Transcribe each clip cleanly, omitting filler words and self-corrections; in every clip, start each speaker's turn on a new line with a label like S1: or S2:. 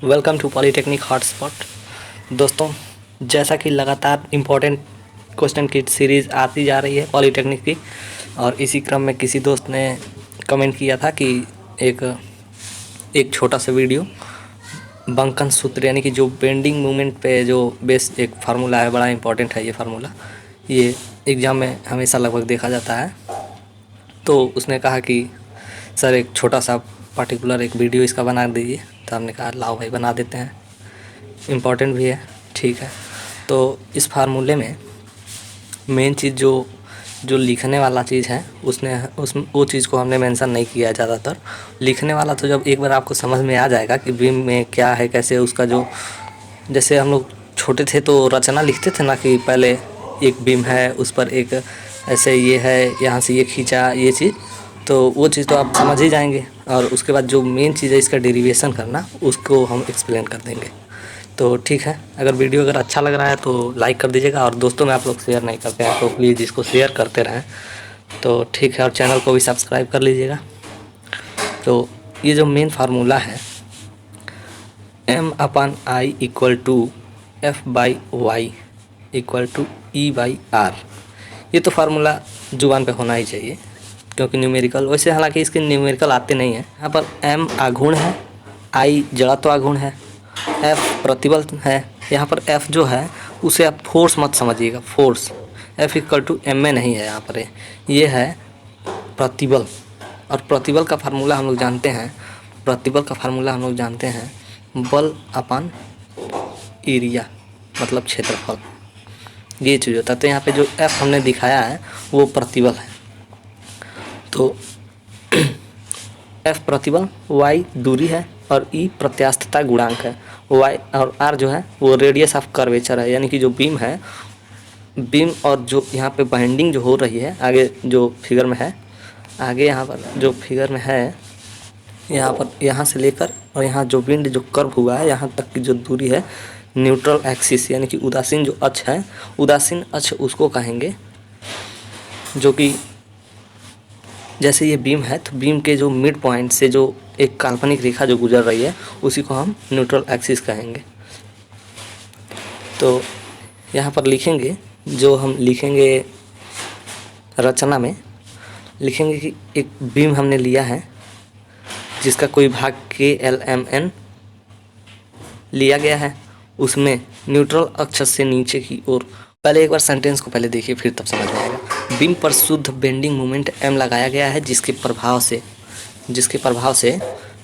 S1: Welcome to polytechnic hotspot. दोस्तों, जैसा कि लगातार इम्पोर्टेंट क्वेश्चन की सीरीज़ आती जा रही है पॉलीटेक्निक की, और इसी क्रम में किसी दोस्त ने कमेंट किया था कि एक एक छोटा सा वीडियो बंकन सूत्र यानी कि जो बेंडिंग मूवमेंट पे जो बेस एक फार्मूला है, बड़ा इंपॉर्टेंट है ये फार्मूला। ये एग्ज़ाम में हमेशा लगभग देखा जाता है। तो उसने कहा कि सर एक छोटा सा पर्टिकुलर एक वीडियो इसका बना दीजिए। तो हमने कहा लाओ भाई बना देते हैं, इम्पॉर्टेंट भी है, ठीक है। तो इस फार्मूले में मेन चीज़ जो जो लिखने वाला चीज़ है उस वो चीज़ को हमने मेंशन नहीं किया है ज़्यादातर। लिखने वाला तो जब एक बार आपको समझ में आ जाएगा कि बीम में क्या है, कैसे उसका जो, जैसे हम लोग छोटे थे तो रचना लिखते थे ना कि पहले एक बीम है, उस पर एक ऐसे ये है, यहाँ से ये खींचा, ये चीज़, तो वो चीज़ तो आप समझ ही जाएंगे। और उसके बाद जो मेन चीज़ है इसका डेरिवेशन करना, उसको हम एक्सप्लेन कर देंगे। तो ठीक है, अगर वीडियो अगर अच्छा लग रहा है तो लाइक कर दीजिएगा, और दोस्तों में आप लोग शेयर नहीं करते हैं तो प्लीज़ इसको शेयर करते रहें। तो ठीक है, और चैनल को भी सब्सक्राइब कर लीजिएगा। तो ये जो मेन फार्मूला है M/I equal to F/Y equal to E/R, ये तो फार्मूला जुबान पे होना ही चाहिए, क्योंकि न्यूमेरिकल, वैसे हालांकि इसके न्यूमेरिकल आते नहीं हैं। यहाँ पर M आघूर्ण है, I जड़त्व आघूर्ण है, F प्रतिबल है। यहाँ पर F जो है उसे आप फोर्स मत समझिएगा, force F equal to M में नहीं है, यहाँ पर ये है प्रतिबल। और प्रतिबल का फार्मूला हम लोग जानते हैं, बल अपान एरिया मतलब क्षेत्रफल, ये चीज़ होता है। तो यहाँ पे जो F हमने दिखाया है वो प्रतिबल है। तो F प्रतिबल, Y दूरी है, और E प्रत्यास्थता गुणांक है। Y और R जो है वो रेडियस ऑफ कर्वेचर है, यानी कि जो बीम है, बीम और जो यहाँ पे बाइंडिंग जो हो रही है आगे जो फिगर में है, आगे यहाँ पर जो फिगर में है, यहाँ पर यहाँ से लेकर और यहाँ जो विंड जो कर्व हुआ है यहाँ तक की जो दूरी है, न्यूट्रल एक्सिस यानी कि उदासीन जो अक्ष है, उदासीन अक्ष उसको कहेंगे। जो कि जैसे ये बीम है तो बीम के जो मिड पॉइंट से जो एक काल्पनिक रेखा जो गुजर रही है उसी को हम न्यूट्रल एक्सिस कहेंगे। तो यहाँ पर लिखेंगे, जो हम लिखेंगे रचना में लिखेंगे कि एक बीम हमने लिया है जिसका कोई भाग KLMN लिया गया है, उसमें न्यूट्रल अक्ष से नीचे की ओर, पहले एक बार सेंटेंस को पहले देखिए फिर तब समझ में आएगा। बीम पर शुद्ध बेंडिंग मोमेंट M लगाया गया है, जिसके प्रभाव से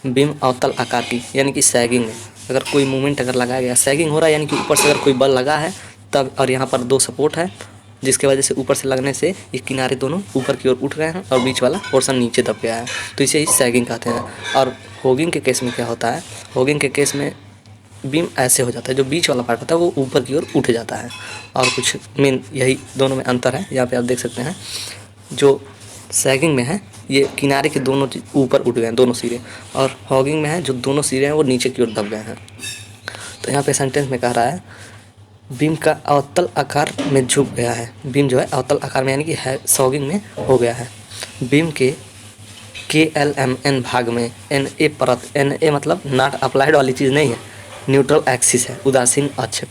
S1: बीम अवतल आकार की यानी कि सैगिंग में अगर कोई मूवमेंट अगर लगाया गया, सैगिंग हो रहा है यानी कि ऊपर से अगर कोई बल लगा है तब, और यहाँ पर दो सपोर्ट है जिसके वजह से ऊपर से लगने से ये किनारे दोनों ऊपर की ओर उठ गए हैं और बीच वाला पोर्शन नीचे दब गया है, तो इसे ही सैगिंग कहते हैं। और होगिंग के केस में क्या होता है, होगिंग के केस में बीम ऐसे हो जाता है, जो बीच वाला पार्ट होता है वो ऊपर की ओर उठ जाता है। और कुछ मेन यही दोनों में अंतर है, यहाँ पे आप देख सकते हैं जो सैगिंग में है ये किनारे के दोनों ऊपर उठ गए हैं दोनों सिरे, और हॉगिंग में है जो दोनों सिरे हैं वो नीचे की ओर दब गए हैं। तो यहाँ पे सेंटेंस में कह रहा है बीम का अवतल आकार में झुक गया है, बीम जो है अवतल आकार में यानी कि है सॉगिंग में हो गया है। बीम के KLMN भाग में NA परत, NA मतलब नॉट अप्लाइड वाली चीज़ नहीं है, न्यूट्रल एक्सिस है, उदासीन अक्ष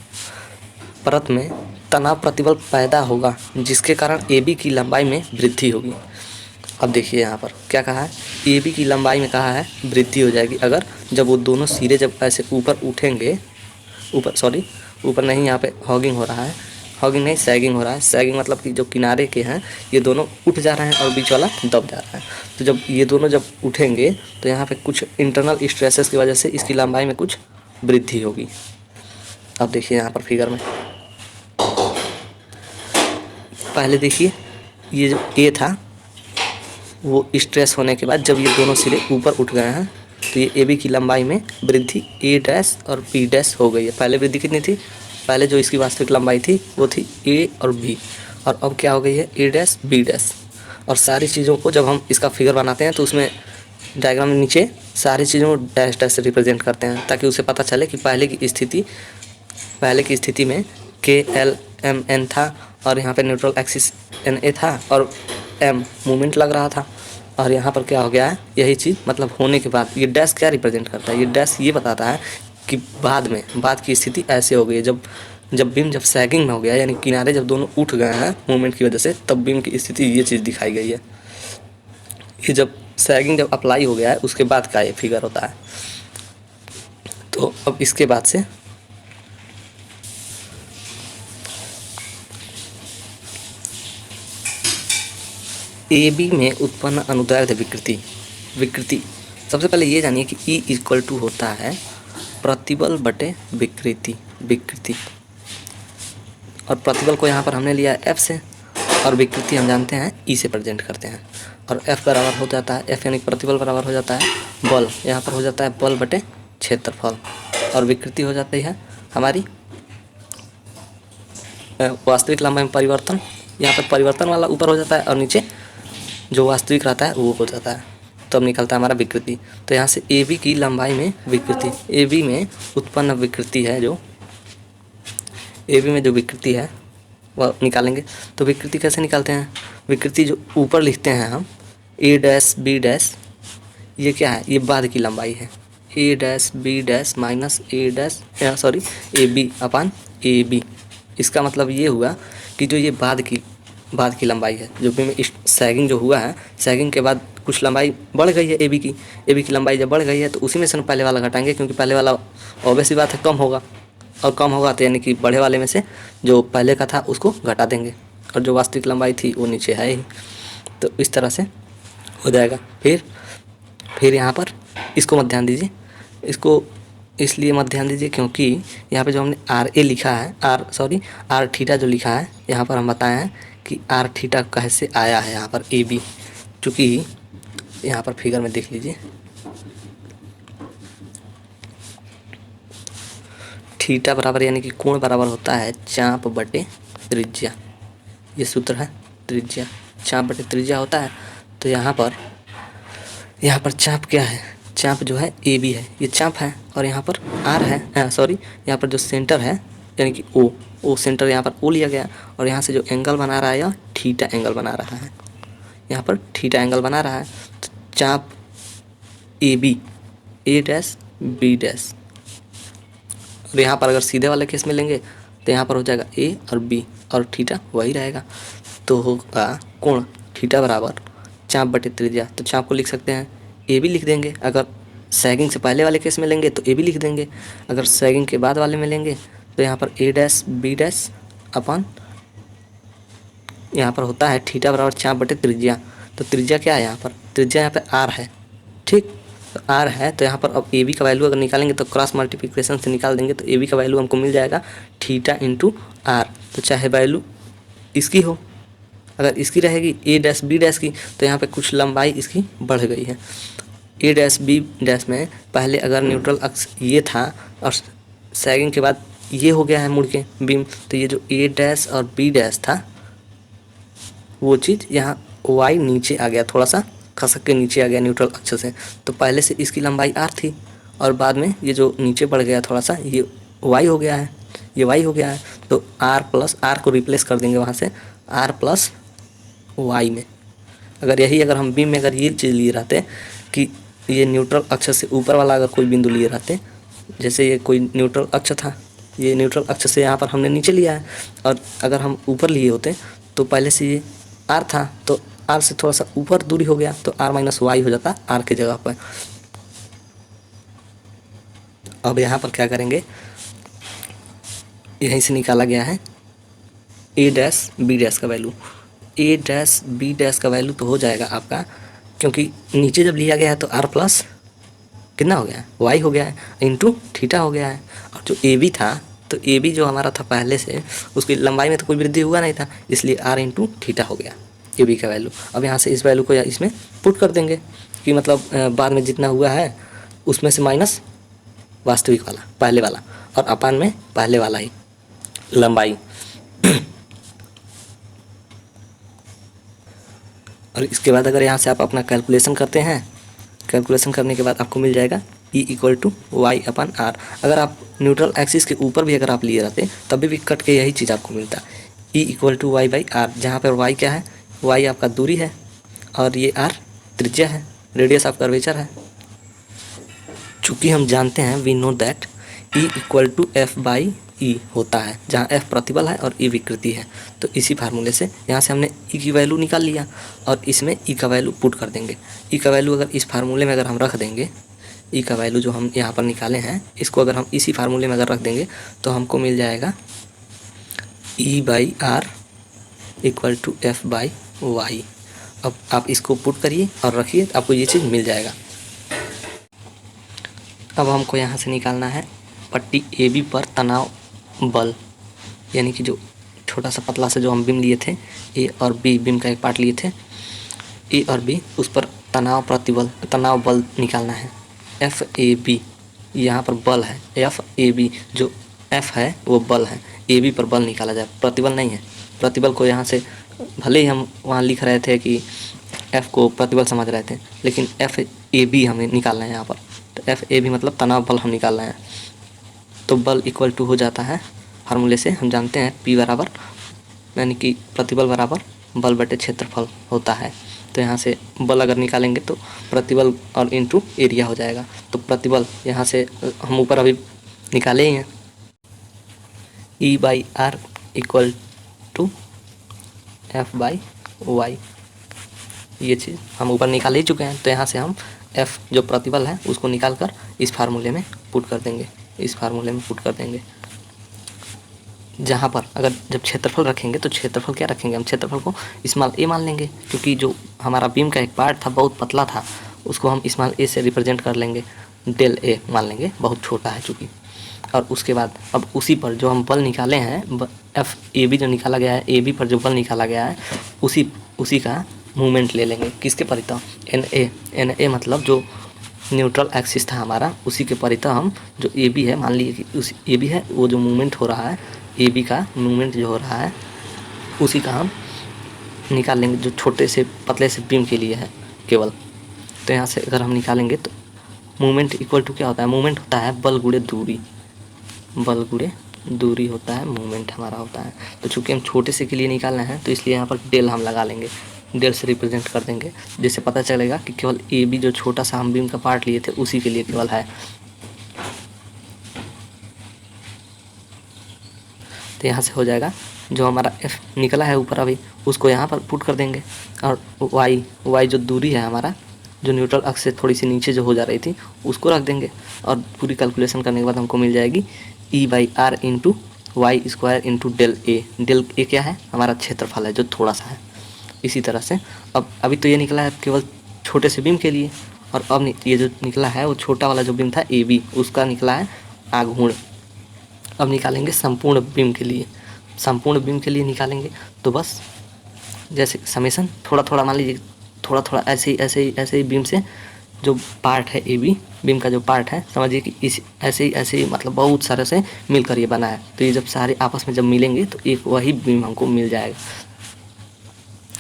S1: परत में तनाव प्रतिबल पैदा होगा, जिसके कारण AB की लंबाई में वृद्धि होगी। अब देखिए यहाँ पर क्या कहा है, AB की लंबाई में कहा है वृद्धि हो जाएगी अगर जब वो दोनों सिरे जब ऐसे ऊपर उठेंगे, ऊपर नहीं, यहाँ पे हॉगिंग हो रहा है, हॉगिंग नहीं सैगिंग हो रहा है। सैगिंग मतलब कि जो किनारे के हैं ये दोनों उठ जा रहे हैं और बीच वाला दब जा रहा है। तो जब ये दोनों जब उठेंगे तो यहाँ पे कुछ इंटरनल स्ट्रेसेस की वजह से इसकी लंबाई में कुछ वृद्धि होगी। अब देखिए यहाँ पर फिगर में पहले देखिए, ये जो A था वो स्ट्रेस होने के बाद जब ये दोनों सिरे ऊपर उठ गए हैं तो ये AB की लंबाई में वृद्धि A' और B' हो गई है। पहले वृद्धि कितनी थी, पहले जो इसकी वास्तविक लंबाई थी वो थी A और B, और अब क्या हो गई है A' B'। और सारी चीज़ों को जब हम इसका फिगर बनाते हैं तो उसमें डायग्राम में नीचे सारी चीज़ों को डैश डैश से रिप्रेजेंट करते हैं, ताकि उसे पता चले कि पहले की स्थिति में KLMN था और यहाँ पे न्यूट्रल एक्सिस NA था और M मूवमेंट लग रहा था, और यहाँ पर क्या हो गया है, यही चीज़ मतलब होने के बाद ये डैश क्या रिप्रेजेंट करता है, ये डैश ये बताता है कि बाद की स्थिति ऐसे हो गई है, जब बीम जब सैगिंग में हो गया, यानी किनारे जब दोनों उठ गए हैं मूवमेंट की वजह से, तब बीम की स्थिति ये चीज़ दिखाई गई है। ये जब सैगिंग जब अप्लाई हो गया है उसके बाद का ये फिगर होता है। तो अब इसके बाद से ए बी में उत्पन्न अनुदैर्ध्य विकृति सबसे पहले ये जानिए कि E इक्वल टू होता है प्रतिबल बटे विकृति, और प्रतिबल को यहाँ पर हमने लिया F से, और विकृति हम जानते हैं E से प्रेजेंट करते हैं। और F बराबर हो जाता है, F यानी प्रतिबल बराबर हो जाता है बल, यहाँ पर हो जाता है बल बटे क्षेत्रफल, और विकृति हो जाती है हमारी वास्तविक लंबाई में परिवर्तन। यहाँ पर परिवर्तन वाला ऊपर हो जाता है और नीचे जो वास्तविक रहता है वो हो जाता है, तो अब निकलता है हमारा विकृति। तो यहाँ से ए बी की लंबाई में विकृति, ए बी में उत्पन्न विकृति है, जो ए बी में जो विकृति है वह निकालेंगे। तो विकृति कैसे निकालते हैं? विकृति जो ऊपर लिखते हैं हम ए डैश बी डैश, ये क्या है? ये बाद की लंबाई है, A dash B dash minus A dash sorry A B upon A B. इसका मतलब ये हुआ कि जो ये बाद की लंबाई है, जो भी में सैगिंग जो हुआ है, सैगिंग के बाद कुछ लंबाई बढ़ गई है ए बी की लंबाई जब बढ़ गई है तो उसी में से हम पहले वाला घटाएंगे, क्योंकि पहले वाला ऑब्वियस सी बात है कम होगा, और कम होगा तो यानी कि बढ़े वाले में से जो पहले का था उसको घटा देंगे, और जो वास्तविक लंबाई थी वो नीचे है ही। तो इस तरह से हो जाएगा। फिर यहाँ पर इसको मत ध्यान दीजिए, इसको इसलिए मत ध्यान दीजिए क्योंकि यहाँ पे जो हमने आर ए लिखा है, आर थीटा जो लिखा है, यहाँ पर हम बताए हैं कि आर थीटा कैसे आया है यहाँ पर ए बी, चूँकि यहाँ पर फिगर में देख लीजिए थीटा बराबर यानी कि कोण बराबर होता है चाप बटे त्रिज्या, ये सूत्र है त्रिज्या, चाप बटे त्रिज्या होता है। तो यहाँ पर चाप क्या है? चाप जो है ए बी है, ये चाप है, और यहाँ पर आर है, यहाँ पर जो सेंटर है यानी कि ओ सेंटर, यहाँ पर ओ लिया गया, और यहाँ से जो एंगल बना रहा है यह थीटा एंगल बना रहा है, यहाँ पर थीटा एंगल बना रहा है। तो चाप A B, A dash B dash, और यहाँ पर अगर सीधे वाले केस में लेंगे तो यहाँ पर हो जाएगा ए और बी, और थीटा वही रहेगा, तो होगा कोण थीटा बराबर चाप बटे त्रिज्या। तो चाप को लिख सकते हैं ए बी लिख देंगे, अगर सैगिंग से पहले वाले केस में लेंगे तो ए बी लिख देंगे, अगर सैगिंग के बाद वाले में लेंगे तो यहाँ पर ए डैश बी डैश अपन यहाँ पर होता है थीटा बराबर चाप बटे त्रिज्या। तो त्रिज्या क्या है? यहाँ पर त्रिज्या यहाँ पे आर है, ठीक, तो आर है, तो यहाँ पर अब ए बी का वैल्यू अगर निकालेंगे तो क्रॉस मल्टीप्लिकेशन से निकाल देंगे, तो ए बी का वैल्यू हमको मिल जाएगा थीटा इंटू आर। तो चाहे वैल्यू इसकी हो, अगर इसकी रहेगी ए डैश बी डैश की, तो यहाँ पे कुछ लंबाई इसकी बढ़ गई है। ए डैश बी डैश में पहले अगर न्यूट्रल अक्ष ये था और सैगिंग के बाद ये हो गया है मुड़ के बीम, तो ये जो ए डैश और बी डैश था वो चीज़ यहाँ वाई नीचे आ गया, थोड़ा सा खसक के नीचे आ गया न्यूट्रल अक्ष से। तो पहले से इसकी लंबाई आर थी, और बाद में ये जो नीचे बढ़ गया थोड़ा सा, ये वाई हो गया है, ये वाई हो गया है। तो आर प्लस आर को रिप्लेस कर देंगे वहाँ से आर प्लस वाई में। अगर हम बीम में अगर ये चीज़ लिए रहते कि ये न्यूट्रल अक्ष से ऊपर वाला अगर कोई बिंदु लिए रहते, जैसे ये कोई न्यूट्रल अक्ष था, ये न्यूट्रल अक्ष से यहाँ पर हमने नीचे लिया है, और अगर हम ऊपर लिए होते तो पहले से ये आर था, तो आर से थोड़ा सा ऊपर दूरी हो गया, तो आर माइनस वाई हो जाता आर की जगह पर। अब यहाँ पर क्या करेंगे, यहीं से निकाला गया है ए डैश बी डैश का वैल्यू, ए डैश बी डैश का वैल्यू तो हो जाएगा आपका, क्योंकि नीचे जब लिया गया है तो आर प्लस कितना हो गया है, वाई हो गया है, इंटू थीटा हो गया है। और जो ए बी था, तो ए बी जो हमारा था पहले से, उसकी लंबाई में तो कोई वृद्धि हुआ नहीं था, इसलिए आर इंटू थीटा हो गया ए बी का वैल्यू। अब यहाँ से इस वैल्यू को या इसमें पुट कर देंगे कि मतलब बाद में जितना हुआ है उसमें से माइनस वास्तविक वाला पहले वाला, और अपान में पहले वाला ही लंबाई। और इसके बाद अगर यहाँ से आप अपना कैलकुलेशन करते हैं, कैलकुलेशन करने के बाद आपको मिल जाएगा E equal to Y upon R. अगर आप न्यूट्रल एक्सिस के ऊपर भी अगर आप लिए रहते तभी भी कट के यही चीज़ आपको मिलता E equal to Y by R, जहाँ पर वाई क्या है, वाई आपका दूरी है, और ये आर त्रिज्या है, रेडियस ऑफ कर्वेचर है। चूँकि हम जानते हैं we know that E equal to F by E होता है, जहाँ एफ प्रतिबल है और ई विकृति है। तो इसी फार्मूले से यहाँ से हमने ई की वैल्यू निकाल लिया और इसमें ई का वैल्यू पुट कर देंगे। ई का वैल्यू अगर इस फार्मूले में अगर हम रख देंगे, ई का वैल्यू जो हम यहाँ पर निकाले हैं इसको अगर हम इसी फार्मूले में अगर रख देंगे तो हमको मिल जाएगा E by R equal to F by Y. अब आप इसको पुट करिए और रखिए, आपको ये चीज़ मिल जाएगा। अब हमको यहाँ से निकालना है पट्टी ए बी पर तनाव बल, यानी कि जो छोटा सा पतला सा जो हम बीम लिए थे, ए और बी बीम का एक पार्ट लिए थे, ए और बी, उस पर तनाव बल निकालना है। एफ ए बी यहाँ पर बल है, एफ ए बी जो एफ है वो बल है, ए बी पर बल निकाला जाए, प्रतिबल नहीं है। प्रतिबल को यहाँ से भले ही हम वहाँ लिख रहे थे कि एफ को प्रतिबल समझ रहे थे, लेकिन एफ ए बी हमें निकालना है यहाँ पर। तो एफ ए बी मतलब तनाव बल हम निकाल रहे हैं। तो बल इक्वल टू हो जाता है, फार्मूले से हम जानते हैं P बराबर, यानी कि प्रतिबल बराबर बल बटे क्षेत्रफल होता है। तो यहाँ से बल अगर निकालेंगे तो प्रतिबल और इनटू एरिया हो जाएगा। तो प्रतिबल यहाँ से हम ऊपर अभी निकाले ही हैं, E by R equal to F by Y, ये चीज़ हम ऊपर निकाल ही चुके हैं। तो यहाँ से हम F जो प्रतिबल है उसको निकाल कर इस फार्मूले में पुट कर देंगे, इस फार्मूले में पुट कर देंगे। जहाँ पर अगर जब क्षेत्रफल रखेंगे तो क्षेत्रफल क्या रखेंगे, हम क्षेत्रफल को स्मॉल ए मान लेंगे, क्योंकि जो हमारा बीम का एक पार्ट था बहुत पतला था, उसको हम स्मॉल ए से रिप्रेजेंट कर लेंगे, डेल ए मान लेंगे, बहुत छोटा है चूँकि। और उसके बाद अब उसी पर जो हम बल निकाले हैं, एफ ए बी जो निकाला गया है, ए बी पर जो बल निकाला गया है उसी का मूवमेंट ले लेंगे। किसके परितः, एन ए मतलब जो न्यूट्रल एक्सिस था हमारा, उसी के परितः हम जो ए बी है, मान लीजिए कि उस ए बी है, वो जो मूवमेंट हो रहा है, ए बी का मूवमेंट जो हो रहा है उसी का हम निकाल लेंगे, जो छोटे से पतले से बीम के लिए है केवल। तो यहाँ से अगर हम निकालेंगे तो मूवमेंट इक्वल टू क्या होता है, मूवमेंट होता है बल गुणे दूरी, बल गुणे दूरी होता है मूवमेंट हमारा होता है। तो चूँकि हम छोटे से के लिए निकालना है तो इसलिए यहाँ पर डेल हम लगा लेंगे, डेल से रिप्रेजेंट कर देंगे, जिससे पता चलेगा कि केवल ए बी जो छोटा सा हम बीम का पार्ट लिए थे उसी के लिए केवल है। तो यहाँ से हो जाएगा, जो हमारा एफ निकला है ऊपर अभी उसको यहाँ पर पुट कर देंगे, और वाई जो दूरी है हमारा, जो न्यूट्रल अक्ष से थोड़ी सी नीचे जो हो जा रही थी उसको रख देंगे। और पूरी कैलकुलेशन करने के बाद हमको मिल जाएगी E by R into Y square into del A. Del A क्या है, हमारा क्षेत्रफल है जो थोड़ा सा है। इसी तरह से अब अभी तो ये निकला है केवल छोटे से बीम के लिए, और अब ये जो निकला है वो छोटा वाला जो बीम था ए बी, उसका निकला है आघूर्ण। अब निकालेंगे संपूर्ण बीम के लिए, संपूर्ण बीम के लिए निकालेंगे तो बस जैसे समेसन थोड़ा थोड़ा मान लीजिए, थोड़ा थोड़ा ऐसे ही बीम से जो पार्ट है ए बी बीम का जो पार्ट है, समझिए कि इस ऐसे ही मतलब बहुत सारे से मिलकर ये बना है। तो ये जब सारे आपस में जब मिलेंगे तो एक वही बीम हमको मिल जाएगा।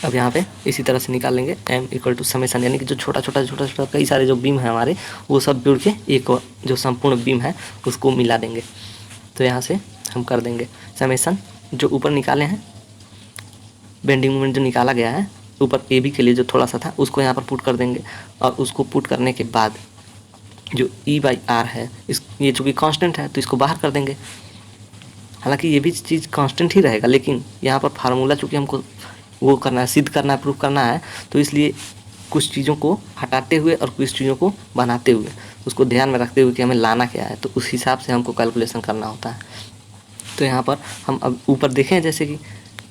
S1: अब यहाँ पे इसी तरह से निकाल लेंगे m इक्वल टू समेसन, यानी कि जो छोटा छोटा कई सारे जो बीम है हमारे, वो सब जुड़ के एक जो संपूर्ण बीम है उसको मिला देंगे। तो यहाँ से हम कर देंगे समेसन, जो ऊपर निकाले हैं बेंडिंग मोमेंट जो निकाला गया है ऊपर ए बी के लिए जो थोड़ा सा था उसको यहाँ पर पुट कर देंगे। और उसको पुट करने के बाद जो ई बाई आर है, ये चूँकि कांस्टेंट है तो इसको बाहर कर देंगे। हालांकि ये भी चीज़ कांस्टेंट ही रहेगा, लेकिन यहाँ पर फार्मूला चूँकि हमको वो करना है, सिद्ध करना है, प्रूफ करना है, तो इसलिए कुछ चीज़ों को हटाते हुए और कुछ चीज़ों को बनाते हुए, उसको ध्यान में रखते हुए कि हमें लाना क्या है, तो उस हिसाब से हमको कैलकुलेशन करना होता है। तो यहाँ पर हम अब ऊपर देखें जैसे कि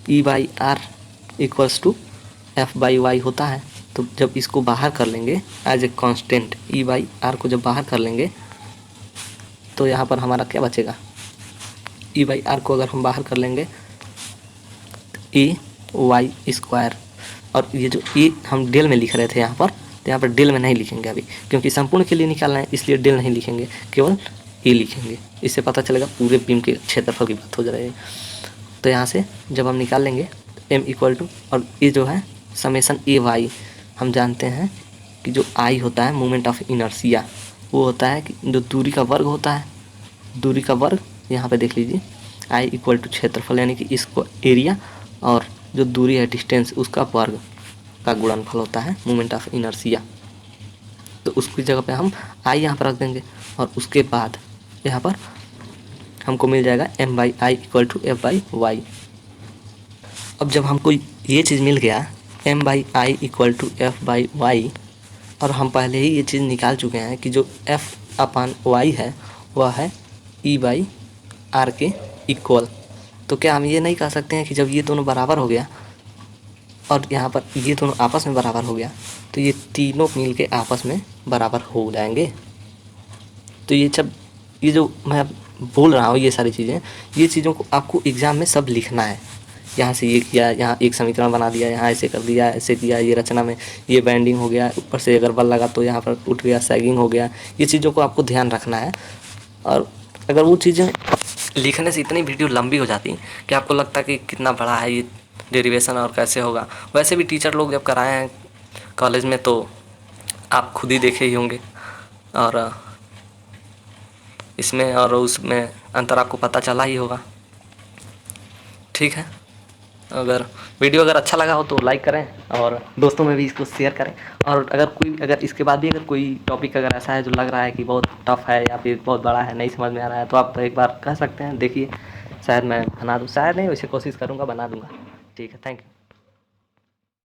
S1: E by R equals to F by Y होता है, तो जब इसको बाहर कर लेंगे as a constant, E by R को जब बाहर कर लेंगे तो यहाँ पर हमारा क्या बचेगा, ई बाई आर को अगर हम बाहर कर लेंगे ए वाई स्क्वायर, और ये जो ए हम डेल में लिख रहे थे यहाँ पर, तो यहाँ पर डेल में नहीं लिखेंगे अभी, क्योंकि संपूर्ण के लिए निकालना है, इसलिए डेल नहीं लिखेंगे, केवल ए लिखेंगे। इससे पता चलेगा पूरे बीम के क्षेत्रफल की बात हो जा रही है। तो यहाँ से जब हम निकाल लेंगे एम इक्वल टू, और ये जो है समेसन ए वाई, हम जानते हैं कि जो आई होता है मोमेंट ऑफ इनर्सिया, वो होता है कि जो दूरी का वर्ग होता है, दूरी का वर्ग यहाँ पे देख लीजिए, आई इक्वल टू क्षेत्रफल यानी कि इसको एरिया, और जो दूरी है डिस्टेंस उसका वर्ग का गुणनफल होता है मोमेंट ऑफ इनर्सिया। तो उसकी जगह पे हम आई यहाँ पर रख देंगे, और उसके बाद यहाँ पर हमको मिल जाएगा m by I equal to F by Y. अब जब हमको ये चीज़ मिल गया m by I equal to F by Y, और हम पहले ही ये चीज़ निकाल चुके हैं कि जो f अपान वाई है वह है e बाई आर के इक्वल। तो क्या हम ये नहीं कह सकते हैं कि जब ये दोनों बराबर हो गया और यहाँ पर ये दोनों आपस में बराबर हो गया तो ये तीनों मिल के आपस में बराबर हो जाएंगे। तो ये जो मैं बोल रहा हूँ ये सारी चीज़ें, ये चीज़ों को आपको एग्ज़ाम में सब लिखना है। यहाँ से ये किया, यहाँ एक समीकरण बना दिया, यहाँ ऐसे कर दिया, ऐसे किया, ये रचना में ये बैंडिंग हो गया, ऊपर से अगर बल लगा तो यहाँ पर उठ गया, सैगिंग हो गया। ये चीज़ों को आपको ध्यान रखना है। और अगर वो चीज़ें लिखने से इतनी वीडियो लंबी हो जाती कि आपको लगता कि कितना बड़ा है ये डेरिवेशन और कैसे होगा। वैसे भी टीचर लोग जब कराए हैं कॉलेज में तो आप खुद ही देखे ही होंगे, और इसमें और उसमें अंतर आपको पता चला ही होगा। ठीक है, अगर वीडियो अगर अच्छा लगा हो तो लाइक करें और दोस्तों में भी इसको शेयर करें। और अगर इसके बाद भी अगर कोई टॉपिक अगर ऐसा है जो लग रहा है कि बहुत टफ है या फिर बहुत बड़ा है, नहीं समझ में आ रहा है, तो आप एक बार कह सकते हैं, देखिए शायद मैं बना दूँ, शायद नहीं, वैसे कोशिश करूँगा, बना दूँगा। ठीक है, थैंक यू।